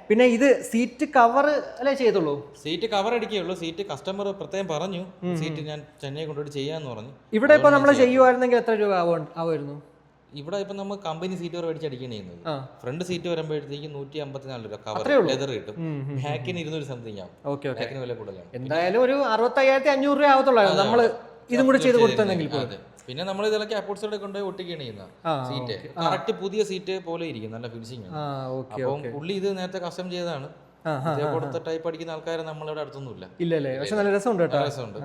പിന്നെ ഇത് seat cover അല്ലേ ചെയ്തുള്ളൂ? സീറ്റ് കവർ അടിക്കുകയുള്ളൂ. സീറ്റ് കസ്റ്റമർ പ്രത്യേകം പറഞ്ഞു സീറ്റ് ഞാൻ ചെന്നൈ കൊണ്ടുപോയിട്ട് ചെയ്യാന്ന് പറഞ്ഞു. ഇവിടെ ഇപ്പൊ നമ്മൾ ചെയ്യുവായിരുന്നെങ്കിൽ എത്ര രൂപ ആവുമായിരുന്നു? ഇവിടെ ഇപ്പൊ നമ്മൾ കമ്പനി സീറ്റ് വരെ മേടിച്ചടിക്കണ ചെയ്യുന്നത്. ഫ്രണ്ട് സീറ്റ് വരുമ്പോഴത്തേക്ക് 154 രൂപ കവർ ലെതർ കിട്ടും. ബാക്കിന് 200 സംതിങ് ആവും. ബാക്കിന് വില കൂടുതലാണ്. എന്തായാലും ഒരു 65,500 രൂപ ആവത്തുള്ളൂ നമ്മള് ഇതും കൂടി ചെയ്ത് കൊടുത്തെങ്കിൽ. പിന്നെ നമ്മൾ ഇതൊക്കെ അപ്പോട്ട്സൈഡ് കൊണ്ടുപോയി ഒട്ടിക്കുകയാണ് ചെയ്യുന്ന സീറ്റ്. കറക്റ്റ് പുതിയ സീറ്റ് പോലെ ഇരിക്കും, നല്ല ഫിനിഷിംഗ് ആണ്. അപ്പം പുള്ളി ഇത് നേരത്തെ കസ്റ്റം ചെയ്തതാണ്. കൊടുത്ത ടൈപ്പ് അടിക്കുന്ന ആൾക്കാരെ നമ്മളിവിടെ അടുത്തൊന്നുമില്ല. ഇല്ലല്ലേ? പക്ഷെ നല്ല രസമുണ്ട് കേട്ടോ. രസമുണ്ട്.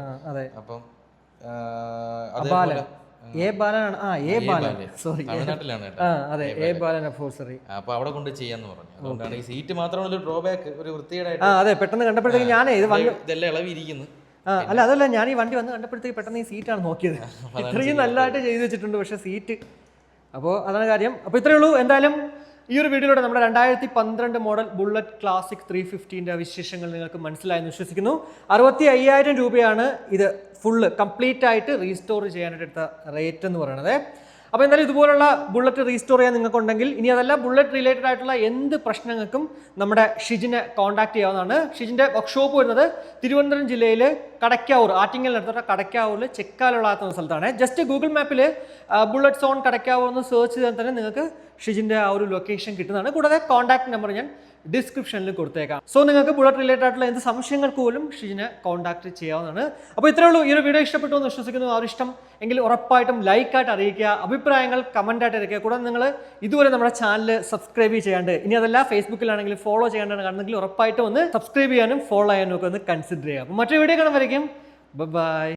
അപ്പം തമിഴ്നാട്ടിലാണ്. അപ്പൊ അവിടെ കൊണ്ട് ചെയ്യാന്ന് പറഞ്ഞു. അതുകൊണ്ടാണ് ഈ സീറ്റ് മാത്രമല്ല ഡ്രോബാക്ക്, ഒരു വൃത്തിയുടെ പെട്ടെന്ന് കണ്ടപ്പോഴത്തേക്ക് ഞാനേ ഇതെല്ലാം ഇളവിയിരിക്കുന്നു. അല്ല അതല്ല, ഞാൻ ഈ വണ്ടി വന്ന് കണ്ടപ്പോഴത്തേക്ക് പെട്ടെന്ന് ഈ സീറ്റാണ് നോക്കിയത്. ഇത്രയും നല്ലതായിട്ട് ചെയ്തു വെച്ചിട്ടുണ്ട്, പക്ഷെ സീറ്റ്. അപ്പോൾ അതാണ് കാര്യം. അപ്പോൾ ഇത്രയേ ഉള്ളൂ. എന്തായാലും ഈ ഒരു വീഡിയോയിലൂടെ നമ്മുടെ 2012 മോഡൽ ബുള്ളറ്റ് ക്ലാസിക് 350ന്റെ വിശേഷങ്ങൾ നിങ്ങൾക്ക് മനസ്സിലായെന്ന് വിശ്വസിക്കുന്നു. 65,000 രൂപയാണ് ഇത് ഫുള്ള് കംപ്ലീറ്റ് ആയിട്ട് റീസ്റ്റോർ ചെയ്യാനായിട്ട് എടുത്ത റേറ്റ് എന്ന് പറയുന്നത്. അപ്പോൾ എന്തായാലും ഇതുപോലുള്ള ബുള്ളറ്റ് റീസ്റ്റോർ ചെയ്യാൻ നിങ്ങൾക്കുണ്ടെങ്കിൽ, ഇനി അതല്ല ബുള്ളറ്റ് റിലേറ്റഡ് ആയിട്ടുള്ള എന്ത് പ്രശ്നങ്ങൾക്കും നമ്മുടെ ഷിജിനെ കോൺടാക്ട് ചെയ്യാവുന്നതാണ്. ഷിജിൻ്റെ വർക്ക്ഷോപ്പ് വരുന്നത് തിരുവനന്തപുരം ജില്ലയിൽ കടയ്ക്കാവൂർ, ആറ്റിങ്ങലിനടുത്തുള്ള കടയ്ക്കാവൂരിൽ ചെക്കാലുള്ളാത്ത എന്ന സ്ഥലത്താണ്. ജസ്റ്റ് ഗൂഗിൾ മാപ്പിൽ ബുള്ളറ്റ് സോൺ കടയ്ക്കാവൂർ എന്ന് സെർച്ച് ചെയ്താൽ തന്നെ നിങ്ങൾക്ക് ഷിജിൻ്റെ ആ ഒരു ലൊക്കേഷൻ കിട്ടുന്നതാണ്. കൂടാതെ കോൺടാക്ട് നമ്പർ ഞാൻ ഡിസ്ക്രിപ്ഷനിൽ കൊടുത്തേക്കാം. സോ നിങ്ങൾക്ക് ബുള്ളറ്റ് റിലേറ്റഡ് ആയിട്ടുള്ള എന്ത് സംശയങ്ങൾക്ക് പോലും ഷിജിനെ കോൺടാക്ട് ചെയ്യാവുന്നതാണ്. അപ്പോൾ ഇത്രയേ ഉള്ളൂ. ഈ ഒരു വീഡിയോ ഇഷ്ടപ്പെട്ടു എന്ന് വിശ്വസിക്കുന്നു. ആ ഒരു ഇഷ്ടം എങ്കിൽ ഉറപ്പായിട്ടും ലൈക്കായിട്ട് അറിയിക്കുക, അഭിപ്രായങ്ങൾ കമൻ്റായിട്ട് അറിയിക്കുക. കൂടാതെ നിങ്ങൾ ഇതുവരെ നമ്മുടെ ചാനൽ സബ്സ്ക്രൈബ് ചെയ്യാണ്ട്, ഇനി അതല്ല ഫേസ്ബുക്കിലാണെങ്കിൽ ഫോളോ ചെയ്യാണ്ടാണ് കാണുന്നെങ്കിൽ ഉറപ്പായിട്ടും ഒന്ന് സബ്സ്ക്രൈബ് ചെയ്യാനും ഫോളോ ചെയ്യാനും ഒക്കെ ഒന്ന് കൺസിഡർ ചെയ്യുക. അപ്പോൾ മറ്റൊരു വീഡിയോ കാണുമ്പോഴേക്കും ബൈ.